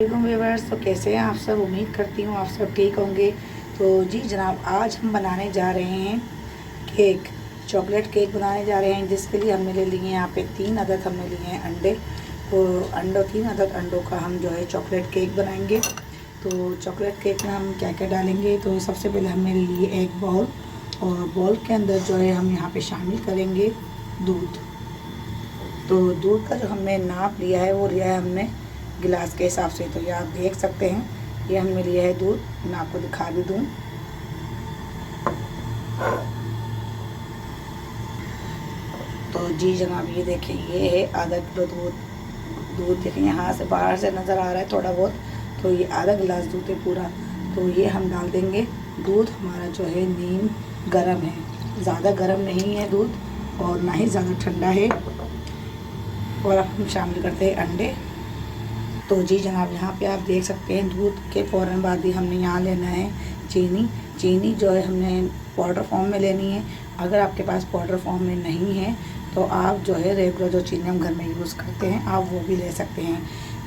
Viewers, तो कैसे हैं आप सब। उम्मीद करती हूँ आप सब ठीक होंगे। तो जी जनाब, आज हम बनाने जा रहे हैं केक, चॉकलेट केक बनाने जा रहे हैं, जिसके लिए हमने ले लिए हैं यहाँ पे 3 अदद हमने लिए हैं अंडे। तो 3 अदद अंडों का हम जो है चॉकलेट केक बनाएंगे। तो चॉकलेट केक में हम क्या क्या डालेंगे, तो सबसे पहले हमने लिए एक बाउल, और बाउल के अंदर जो है हम यहाँ पे शामिल करेंगे दूध। तो दूध का जो हमने नाप लिया है वो लिया है हमने गिलास के हिसाब से। तो ये आप देख सकते हैं, ये हमने लिया है दूध। मैं आपको दिखा भी दूँ। तो जी जनाब, ये देखें, ये है आधा किलो दूध देखें, यहाँ से बाहर से नज़र आ रहा है थोड़ा बहुत। तो ये आधा गिलास दूध है पूरा। तो ये हम डाल देंगे। दूध हमारा जो है नीम गर्म है, ज़्यादा गर्म नहीं है दूध, और ना ही ज़्यादा ठंडा है। और अब हम शामिल करते हैं अंडे। तो जी जनाब, यहाँ पे आप देख सकते हैं दूध के फ़ौरन बाद ही हमने यहाँ लेना है चीनी जो है हमने पाउडर फॉर्म में लेनी है। अगर आपके पास पाउडर फॉर्म में नहीं है तो आप जो है रेगुलर जो चीनी हम घर में यूज़ करते हैं आप वो भी ले सकते हैं।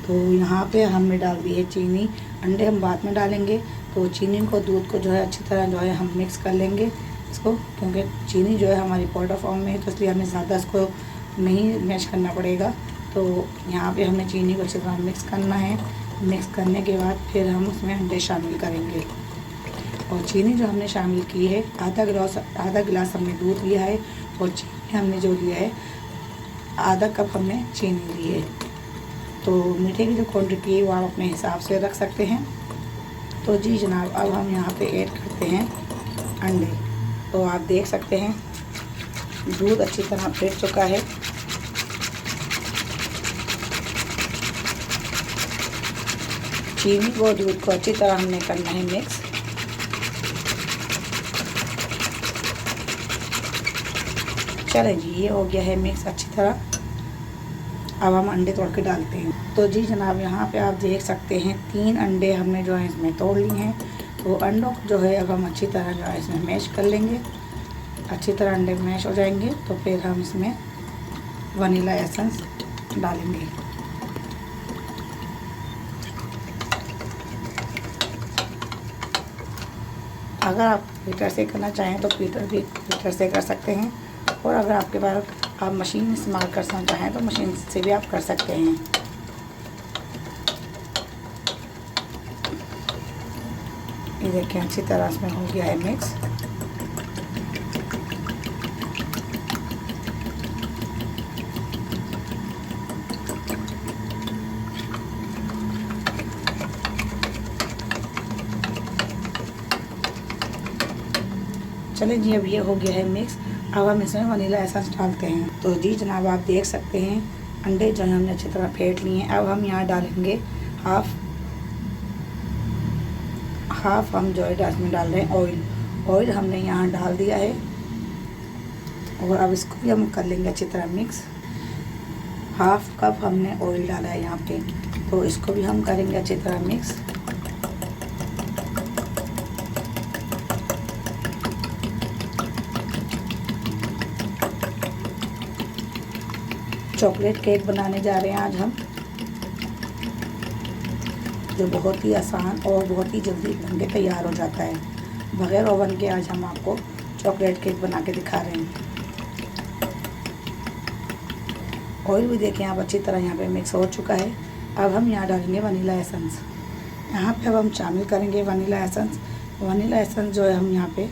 तो यहाँ पे हमने डाल दी है चीनी। अंडे हम बाद में डालेंगे। तो चीनी को, दूध को जो है अच्छी तरह जो है हम मिक्स कर लेंगे इसको, क्योंकि चीनी जो है हमारी पाउडर फॉर्म में है, तो इसलिए हमें ज़्यादा इसको नहीं मैश करना पड़ेगा। तो यहाँ पे हमें चीनी को अच्छी तरह मिक्स करना है। मिक्स करने के बाद फिर हम उसमें अंडे शामिल करेंगे। और चीनी जो हमने शामिल की है, आधा गिलास हमने दूध लिया है, और चीनी हमने जो लिया है आधा कप हमने चीनी ली है। तो मीठे की जो क्वांटिटी है वो आप अपने हिसाब से रख सकते हैं। तो जी जनाब, अब हम यहाँ पे ऐड करते हैं अंडे। तो आप देख सकते हैं दूध अच्छी तरह फेंट चुका है। चीनी को, दूध को अच्छी तरह हमने करना है मिक्स। चलें जी, ये हो गया है मिक्स अच्छी तरह। अब हम अंडे तोड़ के डालते हैं। तो जी जनाब, यहाँ पे आप देख सकते हैं 3 अंडे हमने जो है इसमें तोड़ लिए हैं। तो अंडों को जो है अब हम अच्छी तरह जो है इसमें मैश कर लेंगे। अच्छी तरह अंडे मैश हो जाएंगे तो फिर हम इसमें वनीला एसेंस डालेंगे। अगर आप हीटर से करना चाहें तो हीटर से कर सकते हैं, और अगर आपके पास आप मशीन इस्तेमाल करना चाहें तो मशीन से भी आप कर सकते हैं। ये देखें, अच्छी तरह इसमें हो गया है मिक्स। चलें जी, अब ये हो गया है मिक्स। अब हम इसमें वनीला एसेंस डालते हैं। तो जी जनाब, आप देख सकते हैं अंडे जो है हमने अच्छी तरह फेंट लिए हैं। अब हम यहाँ डालेंगे हाफ हम जो है इसमें डाल रहे हैं ऑयल हमने यहाँ डाल दिया है, और अब इसको भी हम कर लेंगे अच्छी तरह मिक्स। हाफ कप हमने ऑयल डाला है यहाँ पे, तो इसको भी हम करेंगे अच्छी तरह मिक्स। चॉकलेट केक बनाने जा रहे हैं आज हम, जो बहुत ही आसान और बहुत ही जल्दी बन के तैयार हो जाता है। बग़ैर ओवन के आज हम आपको चॉकलेट केक बना के दिखा रहे हैं। ऑयल भी देखें आप अच्छी तरह यहाँ पे मिक्स हो चुका है। अब हम यहाँ डालेंगे वनीला एसेंस। यहाँ पे अब हम शामिल करेंगे वनीला एसेंस। वनीला एसेंस जो है हम यहाँ पे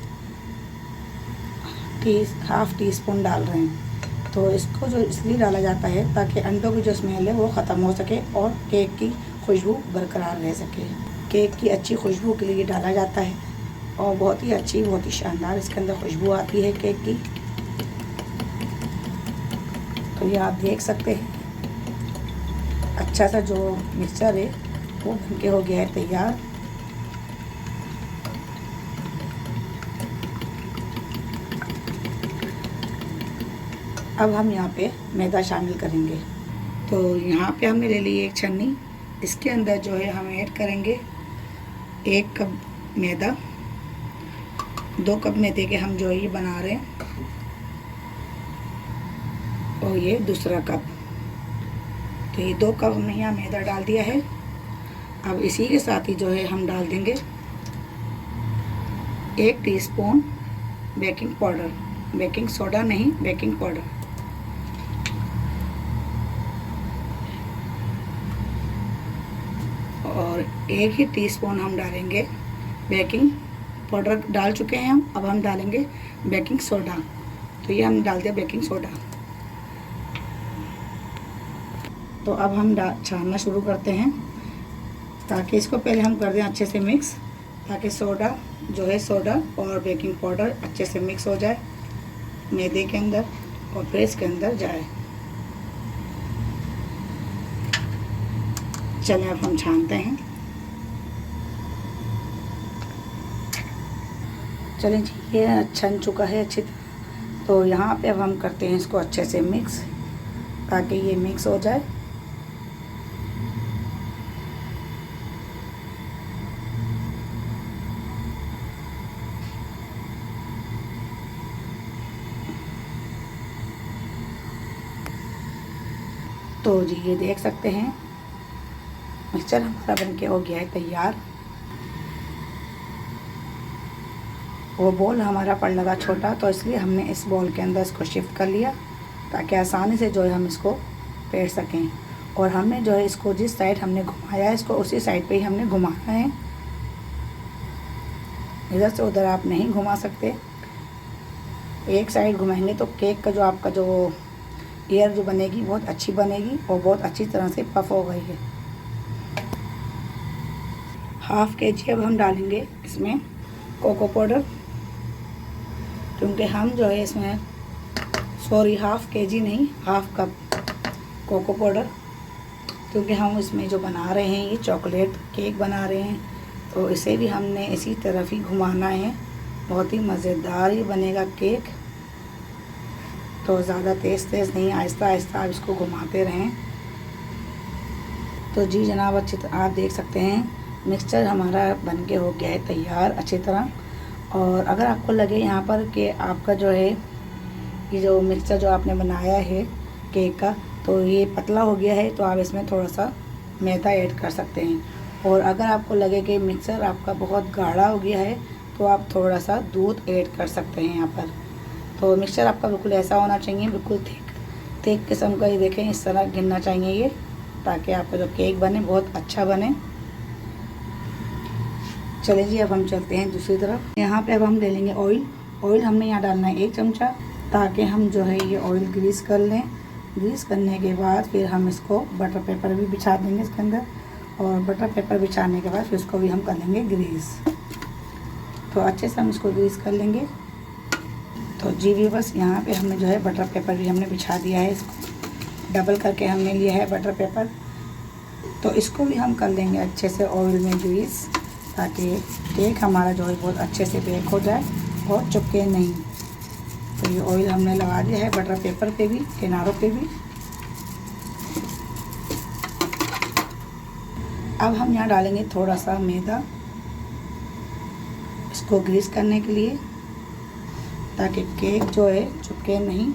हाफ़ टी स्पून डाल रहे हैं। तो इसको जो इसलिए डाला जाता है ताकि अंडों की जो स्मेल है वो ख़त्म हो सके और केक की खुशबू बरकरार रह सके। केक की अच्छी खुशबू के लिए डाला जाता है, और बहुत ही अच्छी, बहुत ही शानदार इसके अंदर खुशबू आती है केक की। तो ये आप देख सकते हैं अच्छा सा जो मिक्सचर है वो बनके हो गया है तैयार। अब हम यहाँ पे मैदा शामिल करेंगे। तो यहाँ पे हमने ले ली एक छन्नी। इसके अंदर जो है हम ऐड करेंगे 1 कप मैदा। 2 कप मैदे के हम जो है ये बना रहे हैं, और ये दूसरा कप। तो ये 2 कप हमने यहाँ मैदा डाल दिया है। अब इसी के साथ ही जो है हम डाल देंगे 1 teaspoon baking powder, baking soda नहीं, बेकिंग पाउडर। और 1 ही टीस्पून हम डालेंगे बेकिंग पाउडर, डाल चुके हैं हम। अब हम डालेंगे बेकिंग सोडा। तो ये हम डाल दिया बेकिंग सोडा। तो अब हम छानना शुरू करते हैं, ताकि इसको पहले हम कर दें अच्छे से मिक्स, ताकि सोडा जो है, सोडा और बेकिंग पाउडर अच्छे से मिक्स हो जाए मैदे के अंदर और फिर इसके अंदर जाए। चलिए अब हम छानते हैं। चलिए जी, ये छन चुका है अच्छी तरह। तो यहाँ पे अब हम करते हैं इसको अच्छे से मिक्स, ताकि ये मिक्स हो जाए। तो जी ये देख सकते हैं मिक्सचर हमारा बनके हो गया है तैयार। वो बॉल हमारा पड़ लगा छोटा, तो इसलिए हमने इस बॉल के अंदर इसको शिफ्ट कर लिया, ताकि आसानी से जो है हम इसको फेर सकें। और हमने जो है इसको जिस साइड हमने घुमाया है, इसको उसी साइड पे ही हमने घुमाना है। इधर से उधर आप नहीं घुमा सकते। एक साइड घुमाएंगे तो केक का जो आपका जो एयर जो बनेगी बहुत अच्छी बनेगी और बहुत अच्छी तरह से पफ हो गई है। ½ kg अब हम डालेंगे इसमें कोको पाउडर, क्योंकि हम जो है इसमें ½ kg नहीं, ½ कप कोको पाउडर, क्योंकि हम इसमें जो बना रहे हैं ये चॉकलेट केक बना रहे हैं, तो इसे भी हमने इसी तरफ ही घुमाना है। बहुत ही मज़ेदार ही बनेगा केक। तो ज़्यादा तेज़ नहीं, आहिस्ता आहिस्ता आप इसको घुमाते रहें। तो जी जनाब, अच्छी तरह आप देख सकते हैं मिक्सचर हमारा बनके हो गया है तैयार अच्छी तरह। और अगर आपको लगे यहाँ पर कि आपका जो है ये जो मिक्सचर जो आपने बनाया है केक का, तो ये पतला हो गया है, तो आप इसमें थोड़ा सा मैदा ऐड कर सकते हैं। और अगर आपको लगे कि मिक्सचर आपका बहुत गाढ़ा हो गया है, तो आप थोड़ा सा दूध ऐड कर सकते हैं यहाँ पर। तो मिक्सचर आपका बिल्कुल ऐसा होना चाहिए, बिल्कुल थिक किस्म का। ये देखें इस तरह गिरना चाहिए ये, ताकि आपका जो केक बने बहुत अच्छा बने। चलिए जी, अब हम चलते हैं दूसरी तरफ। यहाँ पे अब हम ले लेंगे ऑयल हमने यहाँ डालना है 1 चमचा, ताकि हम जो है ये ऑयल ग्रीस कर लें। ग्रीस करने के बाद फिर हम इसको बटर पेपर भी बिछा देंगे इसके अंदर, और बटर पेपर बिछाने के बाद फिर इसको भी हम कर लेंगे ग्रीस। तो अच्छे से हम इसको ग्रीस कर लेंगे। तो जी भी बस यहाँ पे हमने जो है बटर पेपर भी हमने बिछा दिया है, इसको डबल करके हमने लिया है बटर पेपर। तो इसको भी हम कर लेंगे अच्छे से ऑयल में ग्रीस, ताकि केक हमारा जो है बहुत अच्छे से बेक हो जाए और चिपके नहीं। तो ये ऑयल हमने लगा दिया है बटर पेपर पे भी, किनारों पे भी। अब हम यहाँ डालेंगे थोड़ा सा मैदा इसको ग्रीस करने के लिए, ताकि केक जो है चिपके नहीं।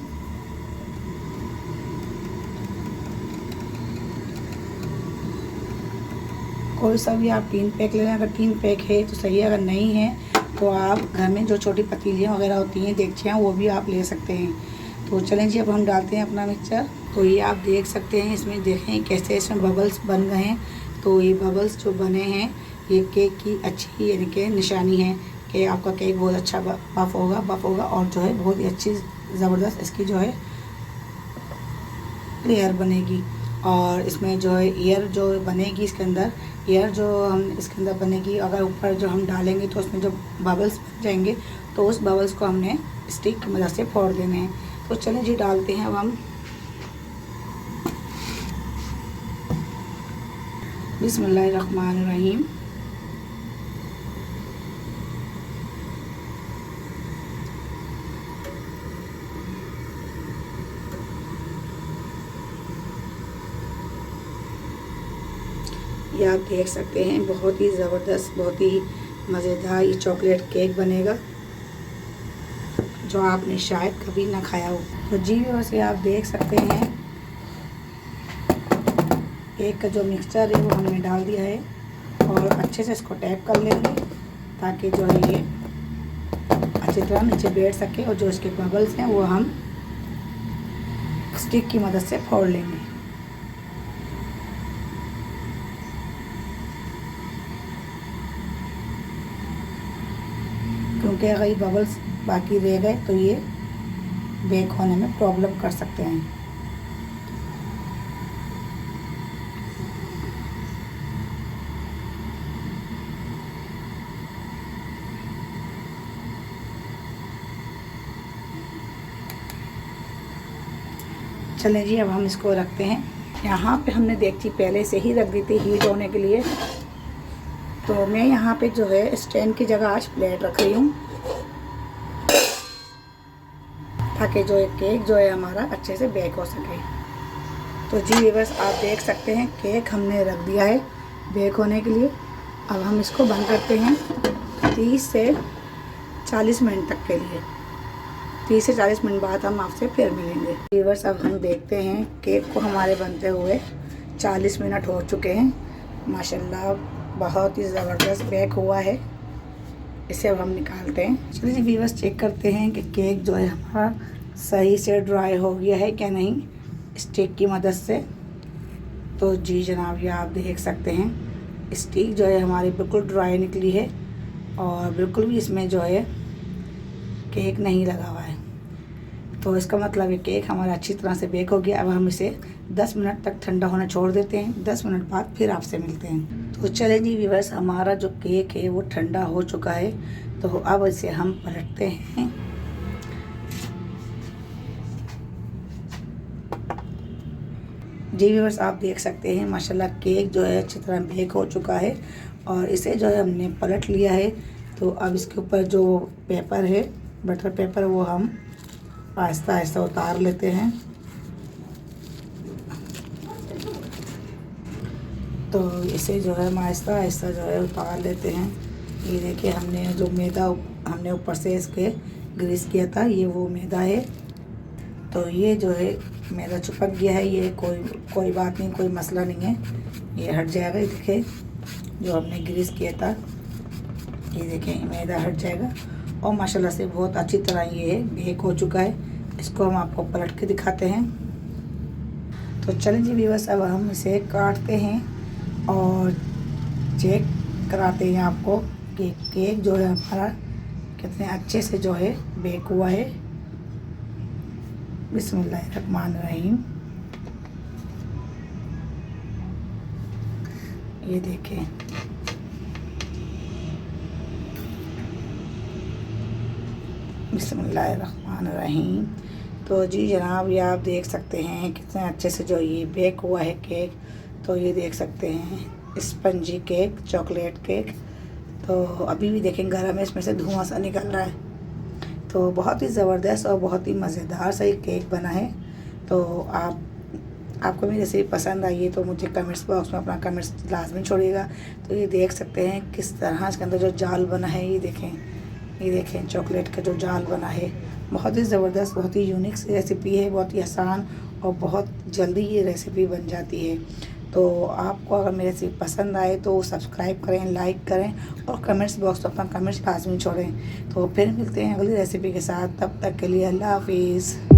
कोई सा भी आप 3 पैक ले लें, अगर 3 पैक है तो सही है, अगर नहीं है तो आप घर में जो छोटी पतीलियाँ वगैरह होती हैं, देगचियाँ, वो भी आप ले सकते हैं। तो चलें जी, अब हम डालते हैं अपना मिक्सचर। तो ये आप देख सकते हैं, इसमें देखें कैसे इसमें बबल्स बन गए हैं। तो ये बबल्स जो बने हैं ये केक की अच्छी यानी कि निशानी है कि आपका केक बहुत अच्छा बफ होगा और जो है बहुत ही अच्छी ज़बरदस्त इसकी जो है लेयर बनेगी। और इसमें जो है एयर जो बनेगी इसके अंदर, एयर जो हम इसके अंदर बनेगी, अगर ऊपर जो हम डालेंगे तो उसमें जो बबल्स बन जाएंगे, तो उस बबल्स को हमने स्टिक की मदद से फोड़ देने हैं। तो चलिए जी डालते हैं अब हम। बिस्मिल्लाहिर्रहमानिर्रहीम। ये आप देख सकते हैं बहुत ही ज़बरदस्त, बहुत ही मज़ेदार ये चॉकलेट केक बनेगा, जो आपने शायद कभी ना खाया हो। तो जी वैसे आप देख सकते हैं केक का जो मिक्सचर है वो हमने डाल दिया है अच्छे से इसको टैप कर लेंगे ताकि जो है ये अच्छी तरह नीचे बैठ सके, और जो इसके बबल्स हैं वो हम स्टिक की मदद से फोड़ लेंगे। क्योंकि अगर ये बबल्स बाकी रह गए तो ये बेक होने में प्रॉब्लम कर सकते हैं। चलें जी, अब हम इसको रखते हैं। यहाँ पे हमने देगची पहले से ही रख दी थी हीट होने के लिए, तो मैं यहाँ पे जो है स्टैंड की जगह आज प्लेट रख रही हूँ ताकि जो है केक जो है हमारा अच्छे से बेक हो सके। तो जी व्यूअर्स, आप देख सकते हैं केक हमने रख दिया है बेक होने के लिए। अब हम इसको बंद करते हैं 30 से 40 मिनट तक के लिए। 30 से 40 मिनट बाद हम आपसे फिर मिलेंगे। व्यूअर्स, अब हम देखते हैं केक को हमारे बनते हुए 40 मिनट हो चुके हैं। माशाल्लाह बहुत ही ज़बरदस्त बेक हुआ है। इसे अब हम निकालते हैं। चलिए जी व्यूअर्स, चेक करते हैं कि केक जो है हमारा सही से ड्राई हो गया है क्या नहीं स्टिक की मदद से। तो जी जनाब, ये आप देख सकते हैं स्टिक जो है हमारी बिल्कुल ड्राई निकली है और बिल्कुल भी इसमें जो है केक नहीं लगा हुआ है। तो इसका मतलब है केक हमारा अच्छी तरह से बेक हो गया। अब हम इसे 10 मिनट तक ठंडा होना छोड़ देते हैं। 10 मिनट बाद फिर आपसे मिलते हैं। तो चलें जी व्यूअर्स, हमारा जो केक है वो ठंडा हो चुका है। तो अब इसे हम पलटते हैं। जी व्यूअर्स, आप देख सकते हैं माशाल्लाह केक जो है अच्छी तरह बेक हो चुका है और इसे जो है हमने पलट लिया है। तो अब इसके ऊपर जो पेपर है, बटर पेपर, वो हम आहिस्ता आहिस्ता उतार लेते हैं। तो इसे जो है हम आहिस्ता आहिस्ता जो है उतार लेते हैं। ये देखिए, हमने जो मैदा हमने ऊपर से इसके ग्रीस किया था, ये वो मैदा है। तो ये जो है मैदा चिपक गया है, ये कोई बात नहीं, कोई मसला नहीं है, ये हट जाएगा। ये देखिए जो हमने ग्रीस किया था, ये देखें मैदा हट जाएगा और माशाल्लाह से बहुत अच्छी तरह ये बेक हो चुका है। इसको हम आपको पलट के दिखाते हैं। तो चलें जी व्यूअर्स, अब हम इसे काटते हैं और चेक कराते हैं आपको कि केक जो है हमारा कितने अच्छे से जो है बेक हुआ है। बिस्मिल्लाहिर्रहमानिर्रहीम। ये देखें, बिस्मिल्लाहिर्रहमानिर्रहीम। तो जी जनाब, ये आप देख सकते हैं कितने अच्छे से जो ये बेक हुआ है केक। तो ये देख सकते हैं स्पंजी केक, चॉकलेट केक। तो अभी भी देखें गर्म है, इसमें से धुआं सा निकल रहा है। तो बहुत ही ज़बरदस्त और बहुत ही मज़ेदार सा ये केक बना है। तो आपको मेरी रेसिपी पसंद आई है तो मुझे कमेंट्स बॉक्स में अपना कमेंट्स लाजमी छोड़िएगा। तो ये देख सकते हैं किस तरह इसके अंदर जो जाल बना है, ये देखें चॉकलेट का जो जाल बना है। बहुत ही ज़बरदस्त, बहुत ही यूनिक सी रेसिपी है, बहुत ही आसान और बहुत जल्दी ये रेसिपी बन जाती है। तो आपको अगर मेरी रेसिपी पसंद आए तो सब्सक्राइब करें, लाइक करें और कमेंट्स बॉक्स में अपना कमेंट्स लाजमी छोड़ें। तो फिर मिलते हैं अगली रेसिपी के साथ, तब तक के लिए अल्लाह हाफिज़।